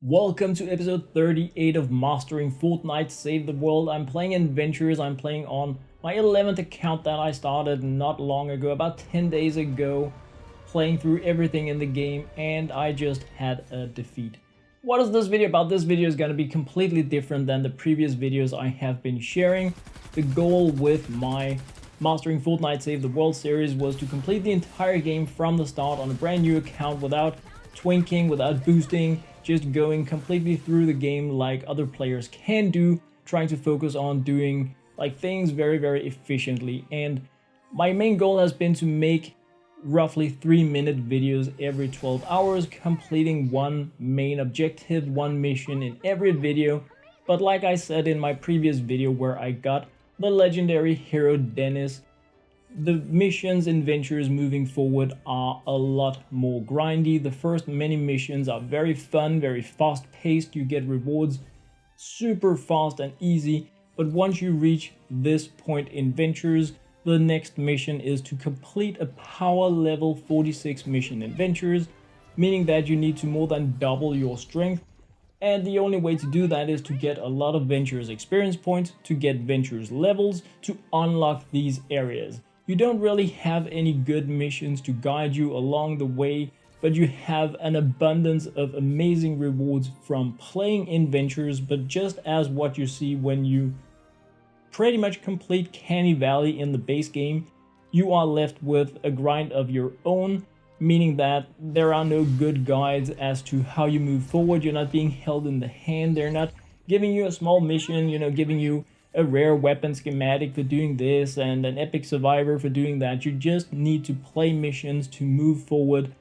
Welcome to episode 38 of Mastering Fortnite Save the World. I'm playing in Ventures. I'm playing on my 11th account that I started not long ago, about 10 days ago, playing through everything in the game, and I just had a defeat. What is this video about? This video is going to be completely different than the previous videos I have been sharing. The goal with my Mastering Fortnite Save the World series was to complete the entire game from the start on a brand new account without twinking, without boosting, just going completely through the game like other players can do, trying to focus on doing things very efficiently. And my main goal has been to make roughly 3-minute videos every 12 hours, completing one main objective, one mission in every video. But like I said in my previous video where I got the legendary hero Dennis, the missions in Ventures moving forward are a lot more grindy. The first many missions are very fun, very fast paced. You get rewards super fast and easy. But once you reach this point in Ventures, the next mission is to complete a power level 46 mission in Ventures, meaning that you need to more than double your strength. And the only way to do that is to get a lot of Ventures experience points, to get Ventures levels, to unlock these areas. You don't really have any good missions to guide you along the way, but you have an abundance of amazing rewards from playing in Ventures. But just as what you see when you pretty much complete Canny Valley in the base game, you are left with a grind of your own, meaning that there are no good guides as to how you move forward. You're not being held in the hand. They're not giving you a small mission, giving you a rare weapon schematic for doing this and an epic survivor for doing that. You just need to play missions to move forward,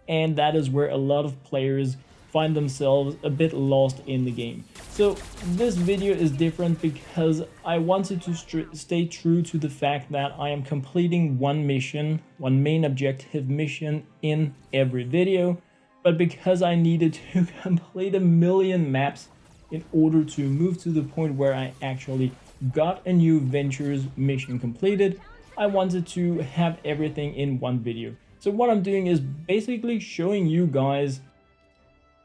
and that is where a lot of players find themselves a bit lost in the game. So this video is different because I wanted to stay true to the fact that I am completing one mission, one main objective mission in every video, but because I needed to complete 1,000,000 maps in order to move to the point where I actually got a new Ventures mission completed, I wanted to have everything in one video. So what I'm doing is basically showing you guys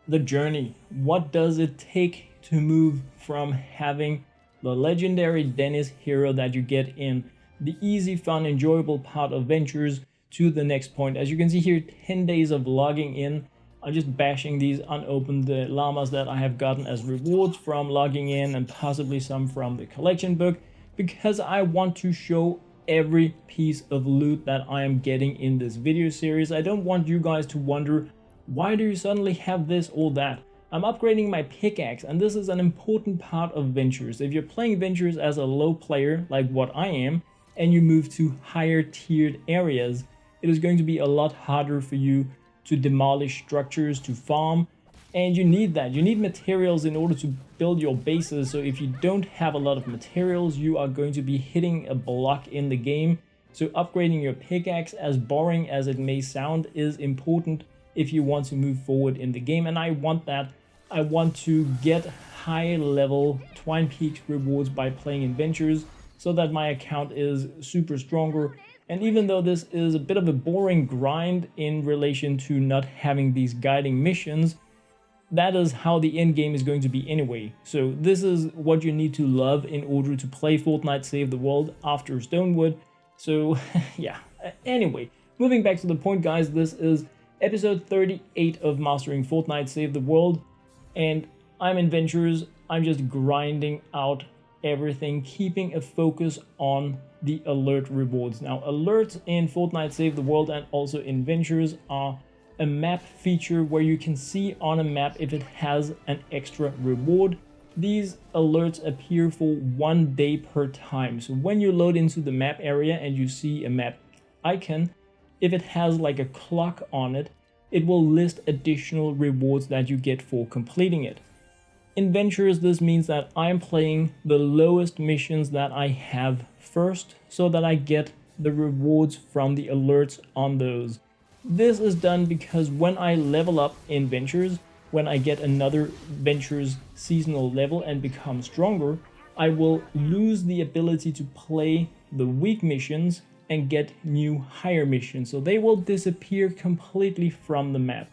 the journey. What does it take to move from having the legendary Dennis hero that you get in the easy, fun, enjoyable part of Ventures to the next point? As you can see here, 10 days of logging in. I'm just bashing these unopened llamas that I have gotten as rewards from logging in, and possibly some from the collection book, because I want to show every piece of loot that I am getting in this video series. I don't want you guys to wonder, why do you suddenly have this or that? I'm upgrading my pickaxe, and this is an important part of Ventures. If you're playing Ventures as a low player like what I am, and you move to higher tiered areas, it is going to be a lot harder for you to demolish structures, to farm, and you need that. You need materials in order to build your bases. So if you don't have a lot of materials, you are going to be hitting a block in the game. So upgrading your pickaxe, as boring as it may sound, is important if you want to move forward in the game. And I want that. I want to get high level Twine Peaks rewards by playing in Ventures, so that my account is super stronger. And even though this is a bit of a boring grind in relation to not having these guiding missions, that is how the end game is going to be anyway. So this is what you need to love in order to play Fortnite Save the World after Stonewood. So yeah, anyway, moving back to the point, guys, this is episode 38 of Mastering Fortnite Save the World, and I'm in Ventures. I'm just grinding out everything, keeping a focus on the alert rewards. Now, alerts in Fortnite Save the World and also in Ventures are a map feature where you can see on a map if it has an extra reward. These alerts appear for 1 day per time. So when you load into the map area and you see a map icon, if it has like a clock on it, it will list additional rewards that you get for completing it. In Ventures, this means that I'm playing the lowest missions that I have first, so that I get the rewards from the alerts on those. This is done because when I level up in Ventures, when I get another Ventures seasonal level and become stronger, I will lose the ability to play the weak missions and get new higher missions. So they will disappear completely from the map.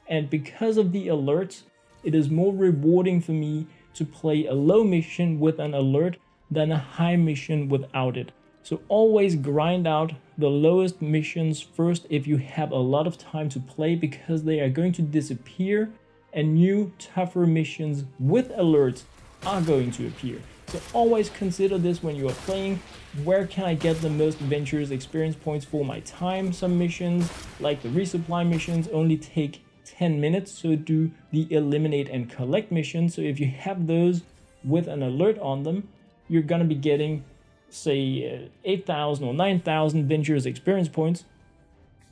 And because of the alerts, It is more rewarding for me to play a low mission with an alert than a high mission without it. So always grind out the lowest missions first if you have a lot of time to play, because they are going to disappear and new tougher missions with alerts are going to appear. So always consider this when you are playing. Where can I get the most Ventures experience points for my time? Some missions, like the resupply missions, only take 10 minutes, so do the eliminate and collect mission. So if you have those with an alert on them, you're gonna be getting, say, 8,000 or 9,000 Ventures experience points.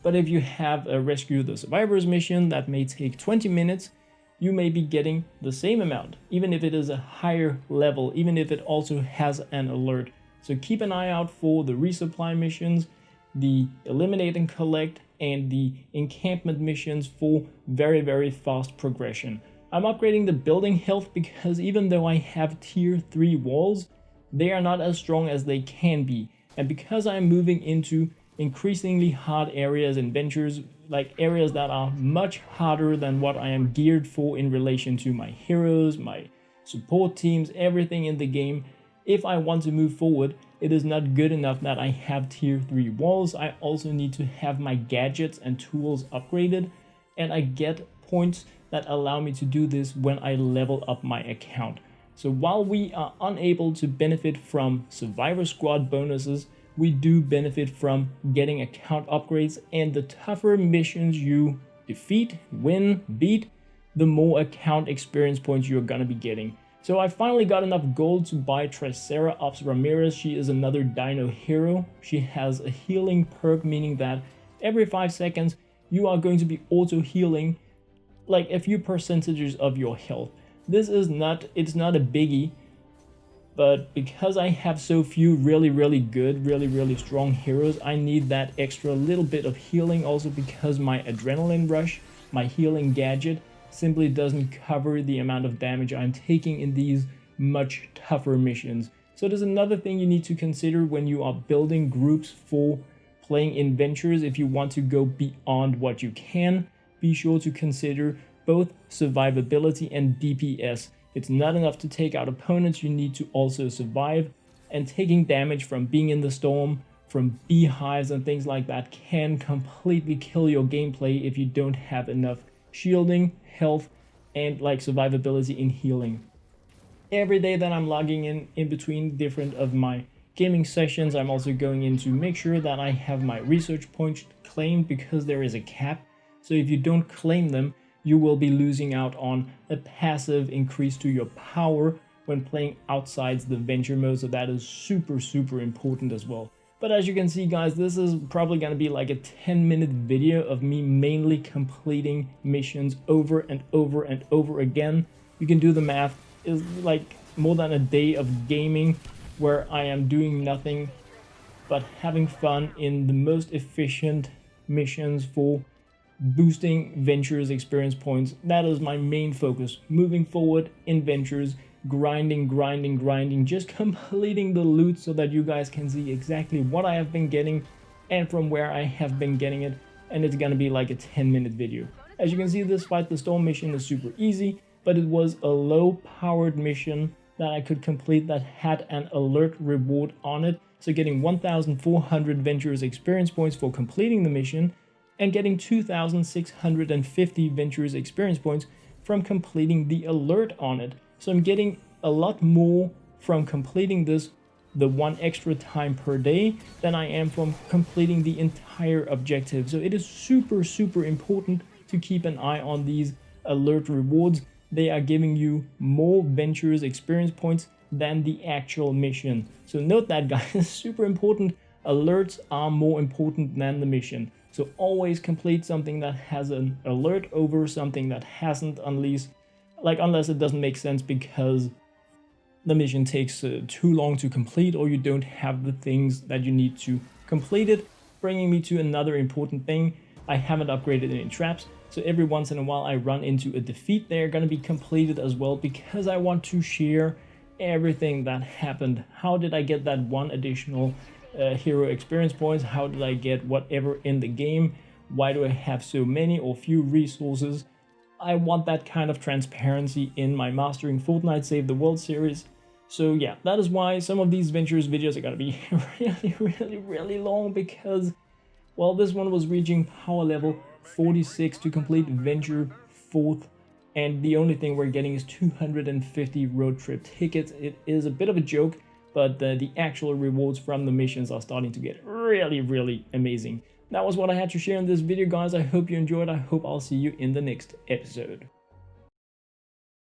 But if you have a rescue the survivors mission that may take 20 minutes, you may be getting the same amount, even if it is a higher level, even if it also has an alert. So keep an eye out for the resupply missions, the eliminate and collect, and the encampment missions for very, very fast progression. I'm upgrading the building health because even though I have tier 3 walls, they are not as strong as they can be. And because I'm moving into increasingly hard areas in Ventures, like areas that are much harder than what I am geared for in relation to my heroes, my support teams, everything in the game, if I want to move forward, it is not good enough that I have tier 3 walls. I also need to have my gadgets and tools upgraded, and I get points that allow me to do this when I level up my account. So while we are unable to benefit from Survivor Squad bonuses, we do benefit from getting account upgrades, and the tougher missions you defeat, win, beat, the more account experience points you're gonna be getting. So I finally got enough gold to buy Tricera Ops Ramirez. She is another dino hero. She has a healing perk, meaning that every 5 seconds you are going to be auto healing like a few percentages of your health. It's not a biggie, but because I have so few really good, really strong heroes, I need that extra little bit of healing, also because my adrenaline rush, my healing gadget, simply doesn't cover the amount of damage I'm taking in these much tougher missions. So there's another thing you need to consider when you are building groups for playing in Ventures. If you want to go beyond what you can, be sure to consider both survivability and DPS. It's not enough to take out opponents, you need to also survive, and taking damage from being in the storm, from beehives and things like that can completely kill your gameplay if you don't have enough shielding, health, and like survivability in healing. Every day that I'm logging in between different of my gaming sessions, I'm also going in to make sure that I have my research points claimed, because there is a cap. So if you don't claim them, you will be losing out on a passive increase to your power when playing outside the venture mode. So that is super important as well. But as you can see, guys, this is probably going to be like a 10-minute video of me mainly completing missions over and over again. You can do the math. It's like more than a day of gaming where I am doing nothing but having fun in the most efficient missions for boosting Ventures experience points. That is my main focus. Moving forward in Ventures, grinding, just completing the loot so that you guys can see exactly what I have been getting and from where I have been getting it, and it's gonna be like a 10-minute video. As you can see, this Fight the Storm mission is super easy, but it was a low-powered mission that I could complete that had an alert reward on it, so getting 1,400 Ventures experience points for completing the mission, and getting 2,650 Ventures experience points from completing the alert on it. So I'm getting a lot more from completing this the one extra time per day than I am from completing the entire objective. So it is super important to keep an eye on these alert rewards. They are giving you more Ventures experience points than the actual mission. So note that, guys, super important. Alerts are more important than the mission. So always complete something that has an alert over something that hasn't, unless it doesn't make sense because the mission takes too long to complete, or you don't have the things that you need to complete it. Bringing me to another important thing, I haven't upgraded any traps, so every once in a while I run into a defeat. They're going to be completed as well, because I want to share everything that happened. How did I get that one additional hero experience points? How did I get whatever in the game? Why do I have so many or few resources? I want that kind of transparency in my Mastering Fortnite Save the World series. So yeah, that is why some of these Ventures videos are gonna be really long, because, well, this one was reaching power level 46 to complete Venture 4th, and the only thing we're getting is 250 road trip tickets. It is a bit of a joke, but the actual rewards from the missions are starting to get really amazing. That was what I had to share in this video, guys. I hope you enjoyed. I hope I'll see you in the next episode.